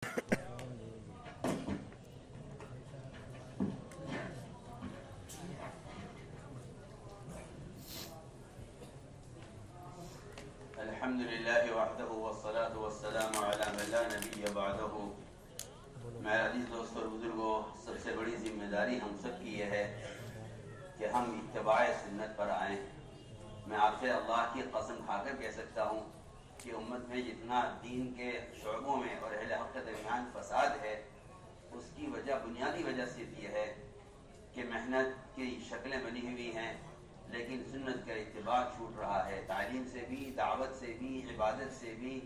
الحمد للہ وحدہ والصلاة والسلام علی من لا نبی بعدہ۔ میرے عزیز دوستوں اور بزرگوں، سب سے بڑی ذمہ داری ہم سب کی یہ ہے کہ ہم اتباع سنت پر آئیں۔ میں آپ سے اللہ کی قسم کھا کر کہہ سکتا ہوں کہ امت میں جتنا دین کے شعبوں میں اور اہل حق کے درمیان فساد ہے، اس کی وجہ بنیادی وجہ صرف یہ ہے کہ محنت کی شکلیں بنی ہوئی ہیں لیکن سنت کا اتباع چھوٹ رہا ہے، تعلیم سے بھی، دعوت سے بھی، عبادت سے بھی،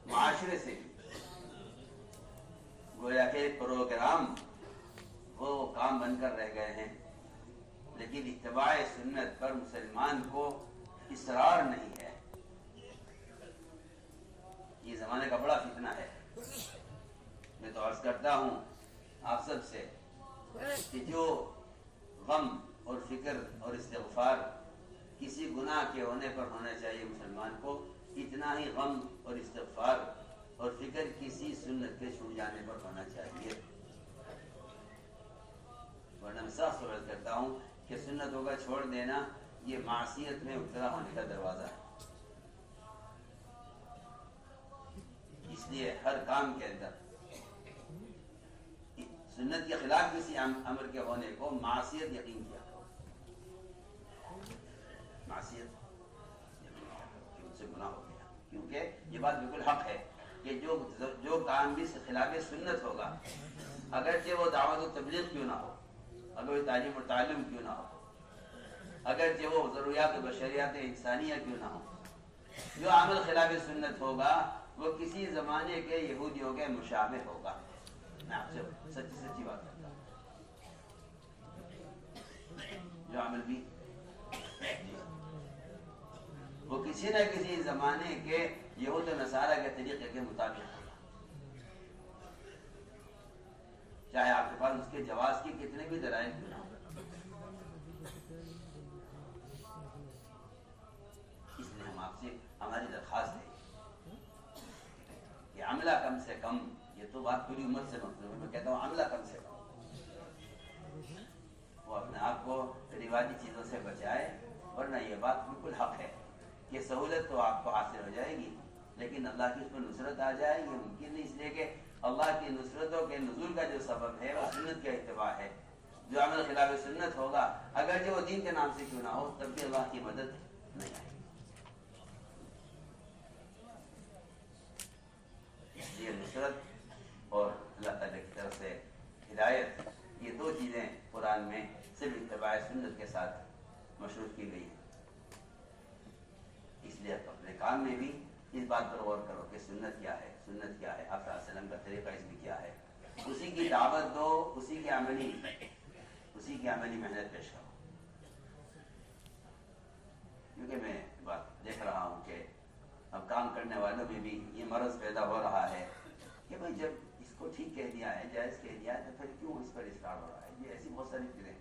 معاشرے سے بھی۔ گویا کہ پروگرام وہ کام بن کر رہ گئے ہیں، لیکن اتباع سنت پر مسلمان کو اصرار نہیں ہے۔ یہ زمانے کا بڑا فتنہ ہے۔ میں تو عرض کرتا ہوں آپ سب سے کہ جو غم اور فکر اور استغفار کسی گناہ کے ہونے پر ہونا چاہیے مسلمان کو، اتنا ہی غم اور استغفار اور فکر کسی سنت کے چھوٹ جانے پر ہونا چاہیے۔ ورنہ میں صاف عرض کرتا ہوں کہ سنتوں کا چھوڑ دینا یہ معصیت میں مبتلا ہونے کا دروازہ ہے۔ اس لیے ہر کام کے اندر سنت کے خلاف کسی امر کے ہونے کو معصیت یقین کیا کرو، معصیت کہ ان سے گناہ ہو گیا، کیونکہ یہ بات بالکل حق ہے کہ جو کام بھی خلاف سنت ہوگا، اگرچہ وہ دعوت و تبلیغ کیوں نہ ہو، اگر وہ تعلیم و تعلم کیوں نہ ہو، اگرچہ وہ ضروریات و بشریات انسانیہ کیوں نہ ہو، جو عمل خلاف سنت ہوگا وہ کسی زمانے کے یہودیوں کے مشابہ ہوگا۔ میں آپ سے سچی بات کرتا ہوں، جو عمل بھی وہ کسی نہ کسی زمانے کے یہود و نصارہ کے طریقے کے مطابق ہوگا، چاہے آپ کے پاس اس کے جواز کی کتنے بھی دلائل کیوں نہ ہو۔ اس لیے ہم آپ سے ہماری درخواست ہے کہ عملہ کم سے کم، یہ تو بات پوری امت سے مطلب ہے، میں کہتا ہوں عملہ کم سے کم وہ اپنے آپ کو رواجی چیزوں سے بچائے، ورنہ یہ بات بالکل حق ہے کہ سہولت تو آپ کو حاصل ہو جائے گی لیکن اللہ کی اس میں نصرت آ جائے یہ ممکن نہیں، اس لیے کہ اللہ کی نصرتوں کے نزول کا جو سبب ہے وہ سنت کا اتباع ہے۔ جو عمل خلاف سنت ہوگا اگرچہ وہ دین کے نام سے کیوں نہ ہو تب بھی اللہ کی مدد نہیں آئے گی۔ اس لیے نصرت اور اللہ تعالیٰ کی طرف سے ہدایت، یہ دو چیزیں قرآن میں صرف اتباع سنت کے ساتھ مشروط کی گئی ہیں۔ اس لیے اپنے کام میں بھی اس بات پر غور کرو کہ سنت کیا ہے، سنت کیا ہے، آپ صلی اللہ علیہ وسلم کا طریقہ اس میں کیا ہے، اسی کی دعوت دو، اسی کی عملی محنت پیش کرو۔ کیونکہ میں بات دیکھ رہا ہوں کہ اب کام کرنے والوں میں بھی یہ مرض پیدا ہو رہا ہے کہ بھائی جب اس کو ٹھیک کہہ دیا ہے، جائز کہہ دیا ہے، تو پھر کیوں اس پر اصرار ہو رہا ہے۔ یہ ایسی بہت ساری چیزیں،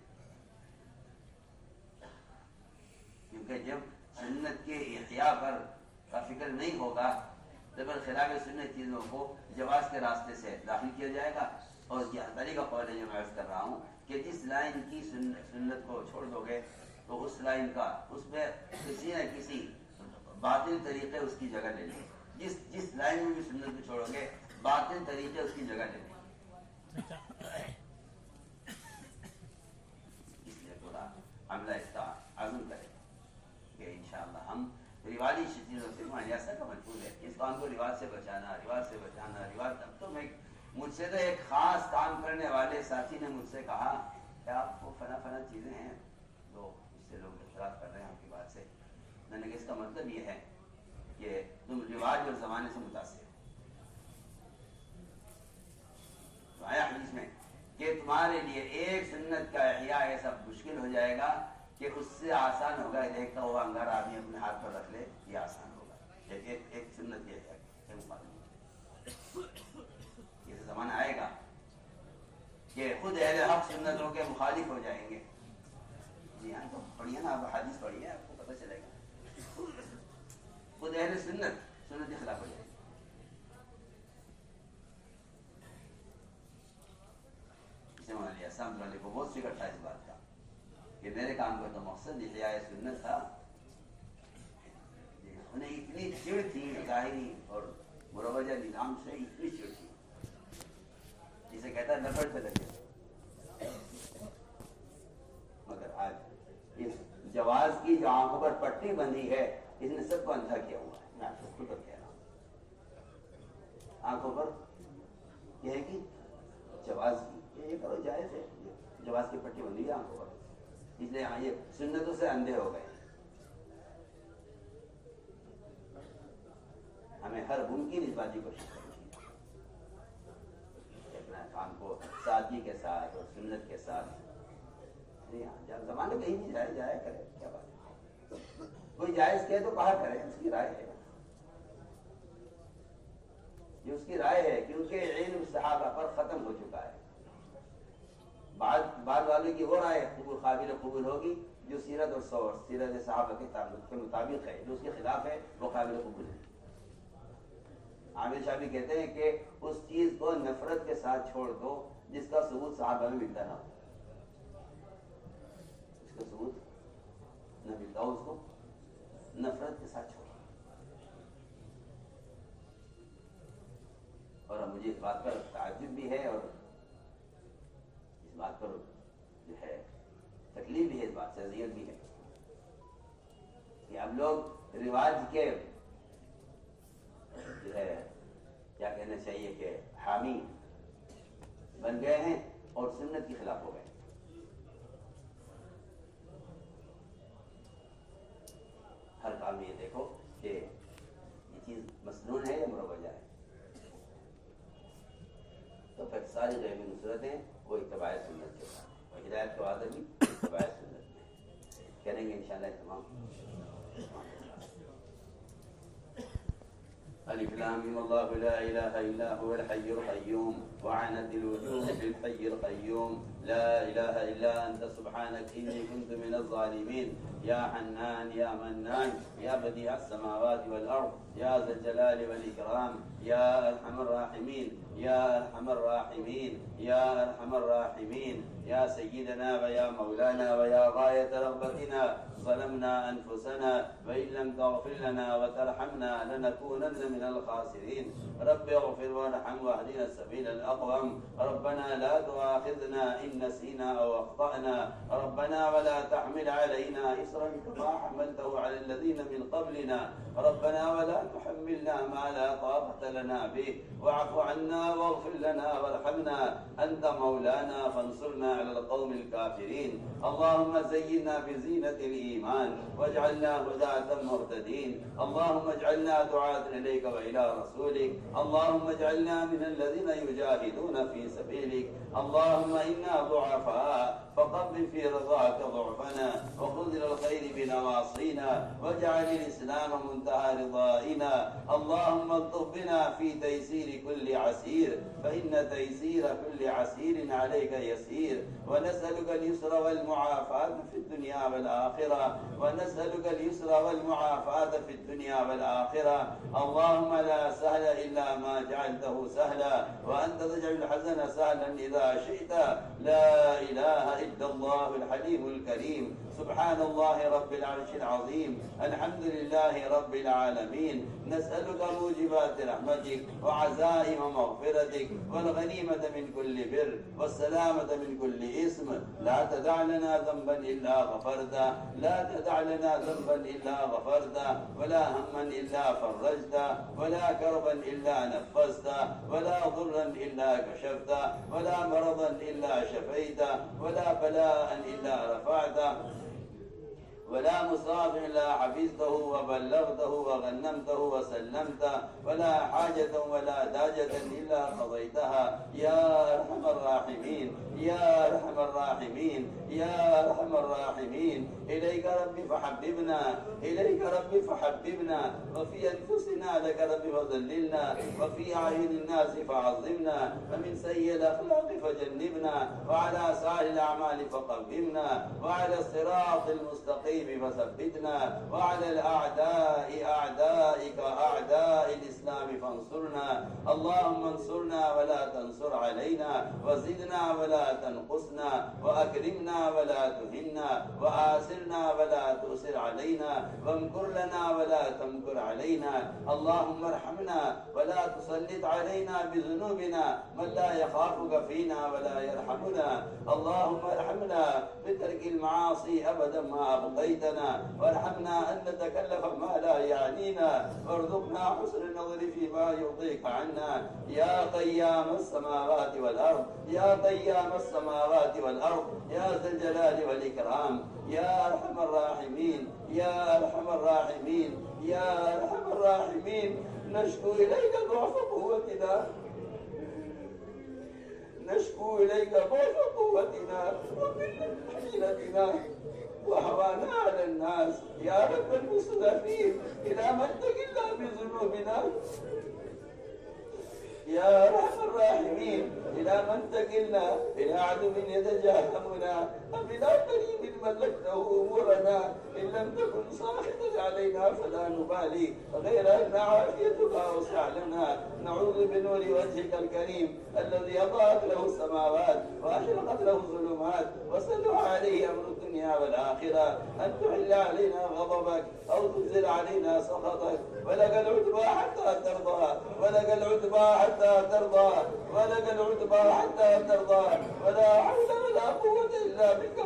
کیونکہ جب سنت کے احیاء پر کا فکر نہیں ہوگا تو پھر خلاف سنت چیزوں کو جواز کے راستے سے داخل کیا جائے گا۔ اور یہ اللہ کا قول ہے جو میں عرض کر رہا ہوں کہ جس لائن کی سنت کو چھوڑ دو گے تو اس لائن کا اس میں کسی نہ کسی باطل طریقے اس کی جگہ لے لیں گے۔ جس لائن میں بھی سنت کو چھوڑو گے باطل طریقے اس کی جگہ لے لیں گے۔ اس لیے پورا عملہ اس کا عزم کرے کہ انشاءاللہ ہم رواجی چیزوں سے مالیاسہ کا مجبور ہے، اس کام کو رواج سے بچانا، رواج۔ اب تو مجھ سے تو ایک خاص کام کرنے والے ساتھی نے مجھ سے کہا کہ آپ کو فلاں چیزیں ہیں تو اس سے لوگ اعتراض کر رہے ہیں آپ کی بات سے۔ میں نے کہا اس کا مطلب یہ ہے کہ تم رواج اور زمانے سے متاثر ہو۔ تو آیا حدیث میں کہ تمہارے لیے ایک سنت کا احیاء ایسا مشکل ہو جائے گا کہ اس سے آسان ہوگا دیکھتا ہوا انگارہ آدمی اپنے ہاتھ پر رکھ لے، یہ آسان ہوگا۔ ایک سنت یہ ہے کہ مقابلے یہ زمانہ آئے گا کہ خود اہل حق سنتوں کے مخالف ہو جائیں گے۔ جی ہاں، تو پڑھیے نا، آپ حدیث پڑھیے، آپ کو پتہ چلے گا خود اہل سنت کے خلاف ہو جائے گا۔ سامنے والے کو بہت فکر تھا اس بات کا کہ میرے کام کا تو مقصد احیاء سنت تھا. انہیں اتنی چڑ تھی ظاہری اور مروجہ نظام سے، اتنی چڑ تھی جسے کہتا ہے نفرت سے لگے. مگر آج اس جواز کی جو آنکھوں پر پٹی بندھی ہے اس نے سب کو اندھا کیا ہوا ہے. میں آپ کو کھل کر کہہ رہا ہوں، آنکھوں پر یہ ہے کہ جواز کی یہ کرو جائز ہے، جواز کی پٹی بندھی ہے آنکھوں پر، اس لیے یہ سنتوں سے اندھے ہو گئے. ہمیں ہر ممکن اس بات کی کوشش کرنی ہے اپنا کام کو سادگی کے ساتھ اور سنت کے ساتھ. جب زمانے کہیں بھی جائے کرے، کیا بات ہے، کوئی جائز کہے تو کہا کرے، اس کی رائے ہے، یہ اس کی رائے ہے، کیونکہ علم صحابہ پر ختم ہو چکا ہے. بعد والوں کی وہ رائے قابل قبول ہوگی جو سیرت اور سیرت صحابہ کے مطابق ہے، جو اس کے خلاف ہے وہ قابل قبول ہے. عامر شاہ بھی کہتے ہیں کہ اس چیز کو نفرت کے ساتھ چھوڑ دو جس کا ثبوت صحابہ میں ملتا نہ ہو، اس کا ثبوت نہ ملتا ہو، اس کو نفرت کے ساتھ چھوڑ. اور مجھے اس بات پر تعجب بھی ہے اور اس بات پر جو ہے تکلیف بھی ہے، اس بات سے اذیت بھی ہے کہ اب لوگ رواج کے جو ہے کیا کہنا چاہیے کہ حامی بن گئے ہیں اور سنت کے خلاف ہو گئے. ہر کام میں یہ دیکھو کہ یہ چیز مسنون ہے یا مروجہ ہے، تو پھر ساری غیبی نصرتیں وہ اتباع سنت کے ساتھ، اور ہدایت کا وعدہ بھی اتباع سنت میں کریں گے انشاءاللہ. تمام الف لام میم اللہ لا الہ الا هو الحی القیوم وعنت الوجوه بالحی القیوم لا الہ الا انت سبحانک انی کنت من الظالمین یا حنان یا منان یا بدیع السماوات والارض یا ذا الجلال والاکرام یا ارحم الراحمین یا ارحم الراحمین یا ارحم الراحمین یا سیدنا ویا مولانا ویا غایت رغبتنا ظلمنا انفسنا وان لم تغفر لنا وترحمنا لنكونن من الخاسرين رب اغفر وارحم واهدنا السبيل الاقوم ربنا لا تؤاخذنا ان نسينا او اخطانا ربنا ولا تحمل علينا اصرا كما حملته على الذين من قبلنا ربنا ولا تحملنا ما لا طاقة لنا به واعف عنا واغفر لنا وارحمنا انت مولانا فانصرنا على القوم الكافرين اللهم زينا بزينة الإيمان واجعلنا هداة مهتدين اللهم اجعلنا دعاة إليك وإلى رسولك اللهم اجعلنا من الذين يجاهدون في سبيلك اللهم إنا ضعفاء فقبل في رضاك ضعفنا وخذ إلى الخير بنواصينا واجعل الإسلام منتهى رضائنا اللهم الطف بنا في تيسير كل عسير فإن تيسير كل عسير عليك يسير ونسألك اليسر والمعافاة في الدنيا والآخرة ونسألك اليسر والمعافاة في الدنيا والآخرة اللهم لا سهل إلا ما جعلته سهلا وأنت تجعل الحزن سهلا إذا شئت لا إله إلا الله الحليم الكريم سبحان الله رب العرش العظيم الحمد لله رب العالمين نسألك موجبات رحمتك وعزائم مغفرتك والغنيمة من كل بر والسلامة من كل اسم لا تدع لنا ذنبا إلا غفرته لا تدع لنا ذنبا إلا غفرته ولا هما إلا فرجته ولا كربا إلا نفسته ولا ضرا إلا كشفته ولا مرضا إلا شفيته ولا بلاء إلا رفعته ولا مصاب إلا حفظته وبلغته وغنمته وسلمته ولا حاجة ولا داجة إلا قضيتها يا أرحم الراحمين يا أرحم الراحمين يا أرحم الراحمين إليك ربي فحببنا إليك ربي فحببنا وفي أنفسنا لك ربي فذللنا وفي أعين الناس فعظمنا ومن سيء الأخلاق فجنبنا وعلى سائر الأعمال فقومنا وعلى الصراط المستقيم الحبيب فثبتنا، وعلى الأعداء أعدائك أعداء الإسلام فانصرنا. اللهم انصرنا ولا تنصر علينا، وزدنا ولا تنقصنا، وأكرمنا ولا تهنا، وآسرنا ولا تؤسر علينا، وامكر لنا ولا تمكر علينا. اللهم ارحمنا ولا تسلط علينا بذنوبنا من لا يخافك فينا ولا يرحمنا. اللهم ارحمنا بترك المعاصي أبدا ما أبقيتنا، وارحمنا أن نتكلف ما لا يعنينا، وارزقنا حسن النظر فيما يرضيك عنا. يا قيام السماوات والأرض، يا قيام السماوات والأرض، يا ذا الجلال والإكرام، يا أرحم الراحمين، يا أرحم الراحمين، يا أرحم الراحمين. نشكو إليك ضعف قوتنا، نشكو إليك ضعف قوتنا وقلة حيلتنا وهوانا على الناس. يا رب المستضعفين، إلى من تكلنا بذنوبنا؟ يا أرحم الراحمين، إلى من تكلنا؟ إلى عدو يتجهمنا أم إلى قريب ملكته أمورنا؟ إن لم تكن ساخطا علينا فلا نبالي، غير أن عافيتك أوسع لنا. نعوذ بنور وجهك الكريم الذي أضاءت له السماوات وأشرقت له الظلمات وسلح عليه أمر الدنيا والآخرة، أن تحل علينا غضبك أو تنزل علينا سخطك. ولك العتبى حتى ترضى، ولك العتبى حتى ترضى، ولك العتبى حتى ترضى، ولا حول ولا قوة إلا بك.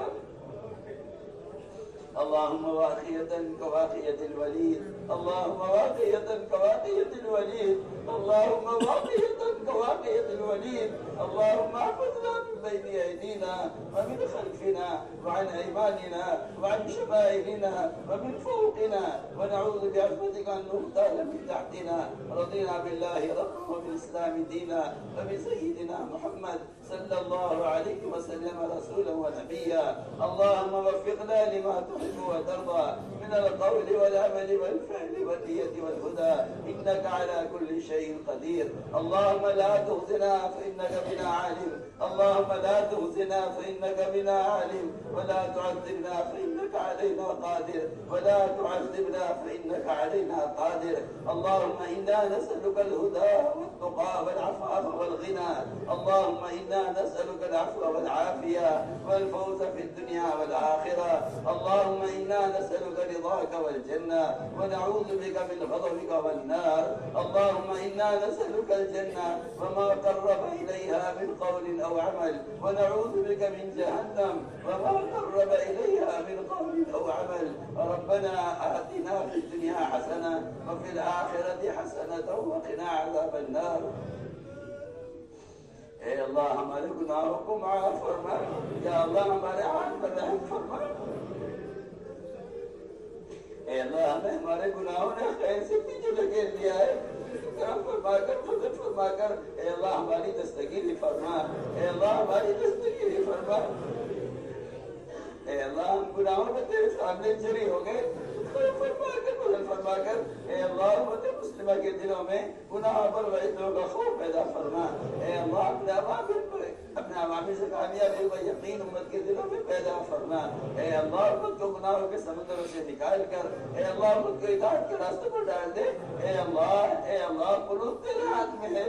اللهم واقية كواقية الوليد، اللهم واقية كواقية الوليد، اللهم واقية كواقية الوليد. اللهم احفظنا من بين أيدينا ومن خلفنا وعن أيماننا وعن شمائلنا ومن فوقنا، ونعوذ بعظمتك أن نغتال من تحتنا. رضينا بالله ربا وبالإسلام دينا، وبسيدنا محمد صلى الله عليه وسلم رسولا ونبيا. اللهم وفقنا لما تحب وترضى من القول والعمل والفعل والنية والهدى، إنك على كل شيء قدير. اللهم لا تخزنا فإنك بنا عالم، اللهم لا تخزنا فإنك بنا عالم، ولا تعذبنا فإنك علينا قادر، ولا تعذبنا فإنك علينا قادر. اللهم إنا نسألك الهدى والتقى والعفاف والغنى. اللهم إنا نسألك العفو والعافية والفوز في الدنيا والآخرة. اللهم إنا نسألك رضاك والجنة، ونعوذ بك من غضبك والنار. اللهم إنا نسألك الجنة وما قرب إليها من قول أو عمل، ونعوذ بك من جهنم وما قرب إليها من قول أو عمل. ربنا آتنا في الدنيا حسنة وفي الآخرة حسنة وقنا عذاب النار. اے اللہ ہمارے گناہوں کو معاف فرما، یا اللہ ہمارے حال پر رحم فرما۔ اے اللہ ہمیں ہمارے گناہوں نے خیر سے پیچھے لگے دیا ہے، کرم فرما کر فضل فرما کر اے اللہ ہماری دستگیری فرما، اے اللہ ہماری دستگیری فرما۔ اے اللہ ہم گناہوں میں تیرے سامنے جری ہو گئے، فرما کر فضل فرما کر اے اللہ امت مسلمہ کے دلوں میں گناہ پر وعیدوں کا خوف پیدا فرما۔ اے اللہ اپنے عوامی سے کامیابی و یقین امت کے دلوں میں پیدا فرما۔ اے اللہ امت کو گناہوں کے سمندروں سے نکال کر اے اللہ امت کو ہدایت کے راستے پر ڈال دے۔ اے اللہ قلوب تیرے ہاتھ میں ہے،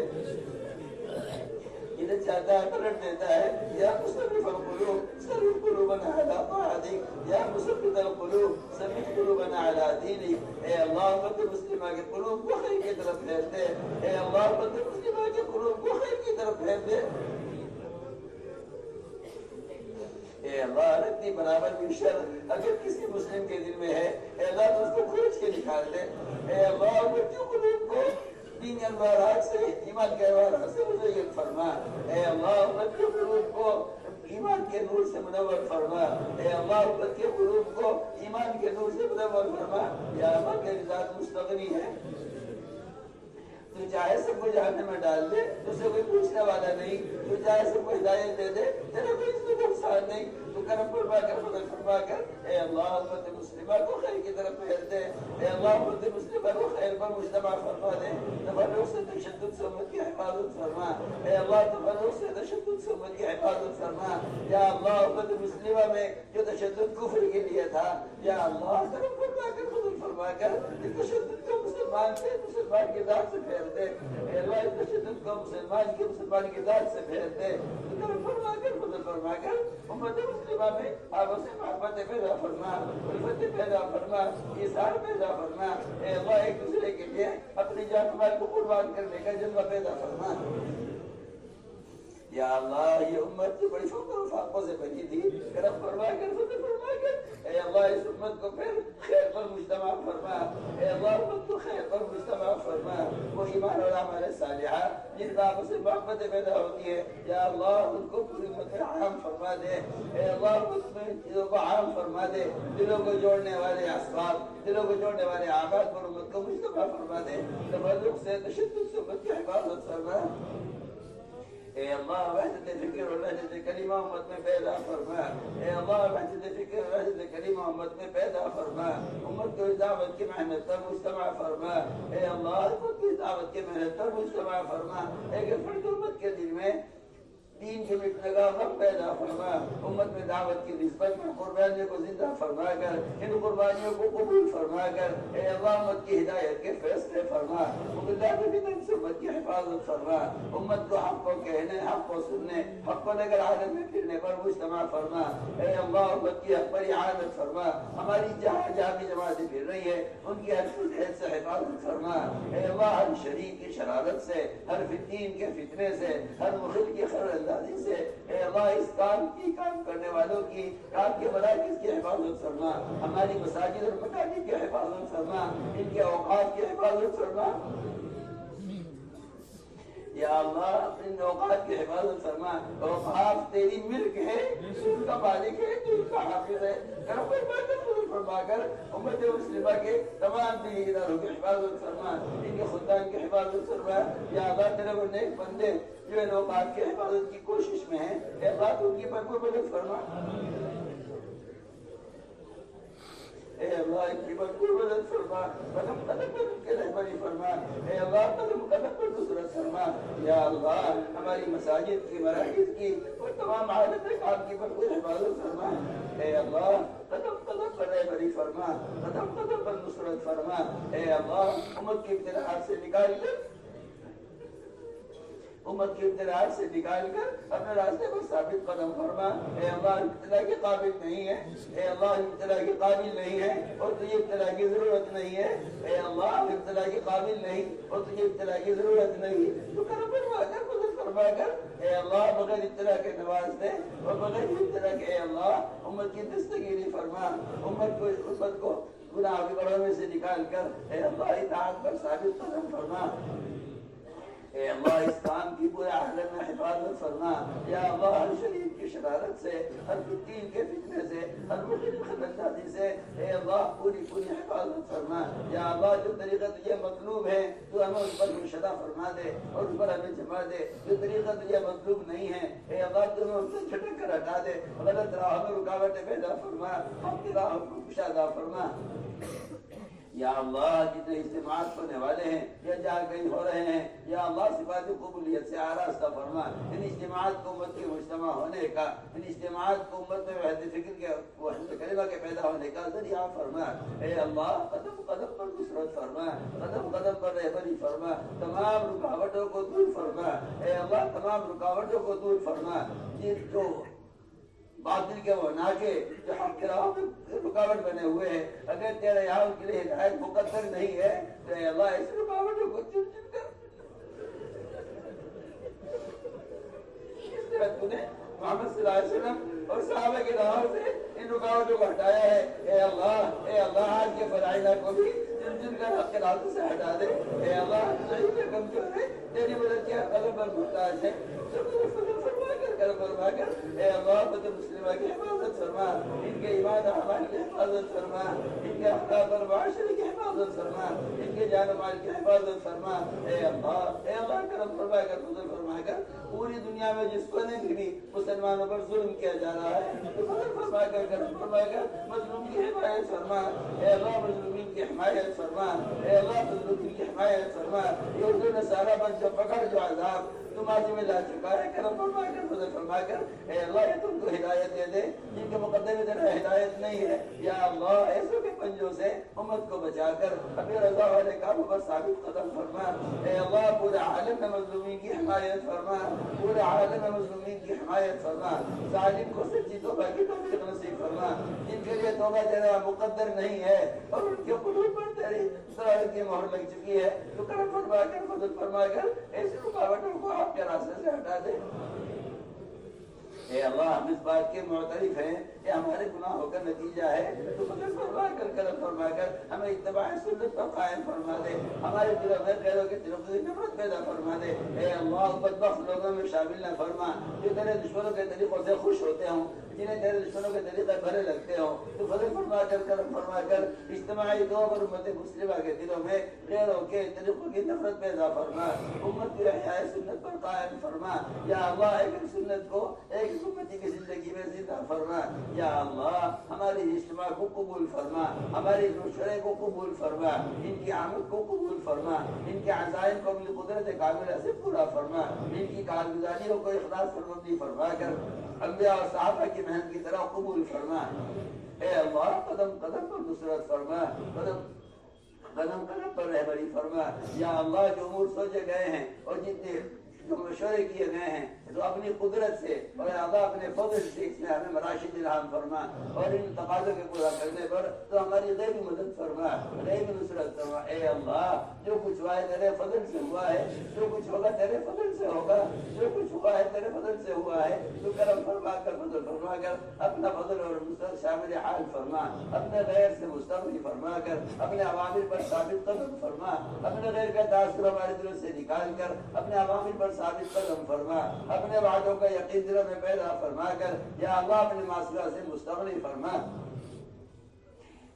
جنہیں چاہتا ہے پلٹ دیتا ہے۔ یا مصرف القلوب صرف قلوبنا علی طاعتک، یا مثبت القلوب ثبت قلوبنا علی دینک۔ اے اللہ امت مسلمہ کے قلوب کو خیر کی طرف پھیر دے، اے اللہ امت مسلمہ کے قلوب کو خیر کی طرف پھیر دے۔ اے اللہ رتی برابر بھی شر اگر کسی مسلم کے دل میں ہے اے اللہ تو اس کو کھوج کے نکال دے۔ اے اللہ امت قلوب کو دین انوارات سے ایمان کے انوارات سے مزین فرما۔ اے اللہ امت کے قلوب کو ایمان کے نور سے منور فرما۔ اے اللہ امت کے قلوب کو ایمان کے نور سے منور فرما۔ یا اللہ کے ذات مستغنی ہے، تو چاہے سب کو جہنم میں ڈال دے، تو سے کوئی پوچھنے والا نہیں، تو چاہے سب کو ہدایت دے دے، تیرا کوئی اس کو آسان نہیں، تو کرم فرما کر فضل فرما کر اے اللہ امت مسلمہ کو خیر کی طرف پھیر دے، اے اللہ امت مسلمہ کو خیر پر مجتمع فرما دے، تفرق سے تشدد سے امت کی حفاظت فرما، اے اللہ تفرق سے تشدد سے امت کی حفاظت فرما، یا اللہ امت مسلمہ میں جو تشدد کفر کے لیے تھا، یا اللہ کرم فرما کر فضل فرما کر اس تشدد کو مسلمان کی ذات سے پھیر دے، اے اللہ اس تشدد کو مسلمان کی ذات سے پھیر دے، کرم فرما کر فضل فرما کر امت مسلمہ میں آپس میں محبت پیدا فرما، الفت پیدا فرما، ایثار پیدا فرما، اے اللہ ایک دوسرے کے لیے اپنی جان مال کو قربان کرنے کا جذبہ پیدا فرما۔ یا اللہ یہ امت جو بڑی فقر و فاقوں سے بنی تھی، کرم فرما کر فضل فرما کر اے اللہ اس امت کو پھر خیر پر مجتمع فرما، اے اللہ امت کو خیر پر مجتمع فرما، وہ ایمان اور اعمال صالحہ جن کا آپس میں محبت پیدا ہوتی ہے، یا اللہ ان کو پوری امت میں عام فرما دے، اے اللہ امت میں چیزوں کو عام فرما دے، دلوں کو جوڑنے والے اسباب، دلوں کو جوڑنے والے اعمال پر امت کو مجتمع فرما دے، تفرق سے تشدد سے امت کی حفاظت فرما، اے اللہ وحدت فکر اور وحدت کلمہ امت میں پیدا فرما، اے اللہ وحدت فکر اور وحدت کلمہ امت میں پیدا فرما، امت کو اس دعوت کی محنت پر مجتمع فرما، اے اللہ امت کو اس دعوت کی محنت پر مجتمع فرما، ایک فرد امت کے دل میں دین کے مٹنے کا غم پیدا فرما، امت میں دعوت کی نسبت میں قربانیوں کو زندہ فرما کر ان قربانیوں کو قبول فرما کر اے اللہ امت کی ہدایت کے فیصلے فرما، مضلات فتن سے امت کی حفاظت فرما، امت کو حق کو کہنے، حق کو سننے، حق کو لے کر عالم میں پھرنے پر مجتمع فرما، اے اللہ امت کی حق پر اعانت فرما، ہماری جہاں جہاں بھی جماعتیں پھر رہی ہے ان کی ہر فضیلت سے حفاظت فرما، اے اللہ ہر شریک کی شرارت سے، ہر فتین کے فتنے سے، ہر مخل کی خرل سے اے اللہ اس کام کرنے والوں کی کام کے مراکز کی حفاظت فرما، ہماری مساجد اور مساجد کی حفاظت فرما، ان کے اوقات کی حفاظت فرما، یا اللہ ان اوقات کی حفاظت فرما، اوقات تیری ملک ہے، ان کا مالک ہے، تو ان کا حافظ ہے، کرم فرما کر امت مسلمہ کے تمام دینی اداروں کی حفاظت فرما، ان کے خدام کی حفاظت فرما، یا اللہ تیرے وہ نیک بندے جو ان اوقات کی حفاظت کی کوشش میں ہیں، اے اللہ تو ان کی پر مدد فرما، اے اللہ ان کی پر مدد فرما، قدم قدم پر ان کے رہبری فرما، اے اللہ قدم قدم پر نصرت فرما، یا اللہ ہماری مساجد کی مراکز کی اور تمام حالت کام کی پر حفاظت فرما، اے اللہ قدم قدم پر رہبری فرما، قدم قدم پر نصرت فرما، اے اللہ امت کی ابتلاءات سے نکال کر امت کی ابتلاءات سے نکال کر اپنے راستے پر ثابت قدم فرما، اے اللہ ابتلاء کے قابل نہیں ہے، اے اللہ ابتلاء کے قابل نہیں ہے اور تجھے ابتلاء کی ضرورت نہیں ہے، اے اللہ ابتلاء کے قابل نہیں اور تجھے ابتلاء کی ضرورت نہیں، تو کرم فرما کر مدد فرما کر اے اللہ بغیر ابتلاء کے نواز دے اور بغیر ابتلاء کے اے اللہ امت کی دستگیری فرما، امت کو گناہ کے بڑوں میں سے نکال کر اے اللہ اطاعت پر ثابت قدم فرما، اے اللہ اس کام کی پورے عالم میں حفاظت فرما، یا اللہ ہر شریف کی شرارت سے، ہر فتین کے فتنے سے، ہر مخلف خلندازی سے اے اللہ پوری حفاظت فرما، یا اللہ جو طریقہ تجھے مطلوب ہے تو ہمیں اس پر مشدہ فرما دے اور اس پر ہمیں جما دے، جو طریقہ تجھے مطلوب نہیں ہے اے اللہ تو ہمیں اس سے چھٹک کر ہٹا دے، غلط راہ میں رکاوٹیں پیدا فرما، حق کی راہ کو کشادہ فرما، یا اللہ جتنے اجتماعات ہونے والے ہیں یا جہاں کہیں ہو رہے ہیں یا اللہ صفات قبولیت سے آراستہ فرما، ان اجتماعات کو امت کے مجتمع ہونے کا، ان اجتماعات کو امت میں وحدت فکر کے وحدت کلمہ کے پیدا ہونے کا ذریعہ فرما، اے اللہ قدم قدم پر نصرت فرما، قدم قدم پر رہبری فرما، تمام رکاوٹوں کو دور فرما، اے اللہ تمام رکاوٹوں کو دور فرما، جن کو باطل کے وہ ناکے جو حق کے راہ میں رکاوٹ بنے ہوئے ہیں، اگر تیرے یہاں ان کے لیے ہدایت مقدر نہیں ہے تو اے اللہ اس رکاوٹوں کو چن چن کر اس طرح تو نے محمد صلی اللہ علیہ وسلم اور صحابہ کے راہوں سے ان رکاوٹوں کو ہٹایا ہے، اے اللہ آج کے فرائضہ کو بھی چن چن کر حق کے راستوں سے ہٹا دے، اے اللہ ضعیف کمزور ہے، تیری مدد کے قدم پر محتاج ہے، فرما کر کرم فرما فرما کر اے اللہ امت مسلمہ کی حفاظت فرما، ان کے ایمان اعمال کی حفاظت فرما، ان کے اخلاق اور معاشرے کی حفاظت فرما، ان کے جان و مال کی حفاظت فرما۔ اے اللہ کرم فرما کر فضل فرما کر پوری دنیا میں جس کونے میں بھی مسلمانوں پر ظلم کیا جا رہا ہے تو فضل فرما کر کرم فرما کر مظلوم کی حمایت فرما۔ اے اللہ مظلومین کی حمایت فرما، اے اللہ مظلومین کی حمایت فرما۔ یہود و نصارہ پر جو پکڑ جو عذاب تو ماضی میں لا چکا ہے، کرم فرما کر فضل فرما کر اے اللہ یہ تم کو ہدایت دے دے جن کے مقدمے تیرا ہدایت نہیں ہے۔ یا اللہ ایسوں کے پنجوں سے امت کو بچا کر اپنے رضا والے کاموں پر ثابت قدم فرما۔ اے اللہ پورے عالم میں مظلومین کی حمایت فرما، پورے عالم میں مظلومین کی حمایت فرما۔ ظالم کو سچی توبہ کی توفیق نصیب فرما، جن کے لیے توبہ تیرا مقدر نہیں ہے اور ان کے قلوب پر تیری ضرر کی مہر لگ چکی ہے، تو کرم فرما کر فضل فرما کر ایسی رکاوٹوں کو آپ کے راستے سے ہٹا دے۔ اے اللہ ہم اس بات کے معترف ہیں کہ ہمارے گناہوں کا نتیجہ ہے، تو فضل فرما کر کرم فرما کر ہمیں اتباع سنت پر قائم فرما دے، ہمارے دلوں میں غیروں کے دلوں میں نفرت پیدا فرما دے۔ اے اللہ بدبخت لوگوں میں شامل نہ فرما جو تیرے دشمنوں کے طریقوں سے خوش ہوتے ہوں، جنہیں تیرے دشمنوں کے طریقے بھرے لگتے ہوں، تو فضل فرما کر کرم فرما کر اجتماعی طور پر امت مسلمہ کے دلوں میں غیروں کے طریقوں کی نفرت پیدا فرما، امت کی احیاء سنت پر قائم فرما۔ یا اللہ ایک سنت کو ایک امتی کی زندگی میں زندہ فرما۔ یا اللہ ہماری اجتماع کو قبول فرما، ہماری مشورے کو قبول فرما، ان کی آمد کو قبول فرما، ان کے عزائم کو اپنی قدرت کاملہ سے پورا فرما، ان کی کارگزاریوں کو اخلاص پر مبنی فرما کر انبیاء اور صحابہ کی محنت کی طرح قبول فرما۔ اے اللہ قدم قدم پر نصرت فرما، قدم قدم پر رہبری فرما۔ یا اللہ جو امور سوچے گئے ہیں اور جتنے جو مشورے کیے گئے ہیں تو اپنی قدرت سے اور اللہ اپنے فضل سے اس میں ہمیں مراشد الہام فرما، اور ان تقاضوں کے پورا کرنے پر تو ہماری غیبی مدد فرما، غیبی نصرت فرما۔ اے اللہ جو کچھ ہوا ہے تیرے فضل سے ہوا ہے، جو کچھ ہوگا تیرے فضل سے ہوگا، جو کچھ ہوا ہے تیرے فضل سے ہوا ہے، تو کرم فرما کر فضل فرما کر اپنا فضل اور نصرت شامل حال فرما، اپنے غیر سے مستغنی فرما کر اپنے عوامل پر ثابت قدم فرما، اپنے غیر کا تاثر ہمارے دلوں سے نکال کر اپنے عوامل پر ثابت قدم فرما، اپنے وعدوں کا یقین دلوں میں پیدا فرما کر یا اللہ اپنے معصیت سے مستغنی فرما۔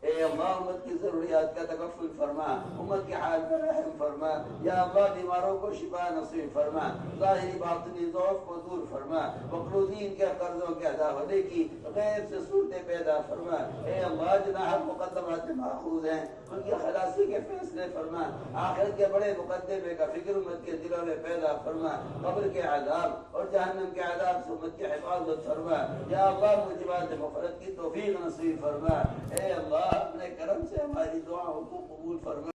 اے اللہ امت کی ضروریات کا تکفل فرما، امت کے حال پر رحم فرما۔ یا اللہ بیماروں کو شفا نصیب فرما، ظاہری باطنی ضعف کو دور فرما، مقروضین کے قرضوں کے ادا ہونے کی غیب سے صورتیں پیدا فرما۔ اے اللہ جناح مقدمات ماخوذ ہیں ان کی خلاصی کے فیصلے فرما، آخرت کے بڑے مقدمے کا فکر امت کے دلوں میں پیدا فرما، قبر کے عذاب اور جہنم کے عذاب سے امت کی حفاظت فرما۔ یا اللہ موجبات مغفرت کی توفیق نصیب فرما۔ اے اللہ اپنے کرم سے ہماری دعاؤں کو قبول فرما۔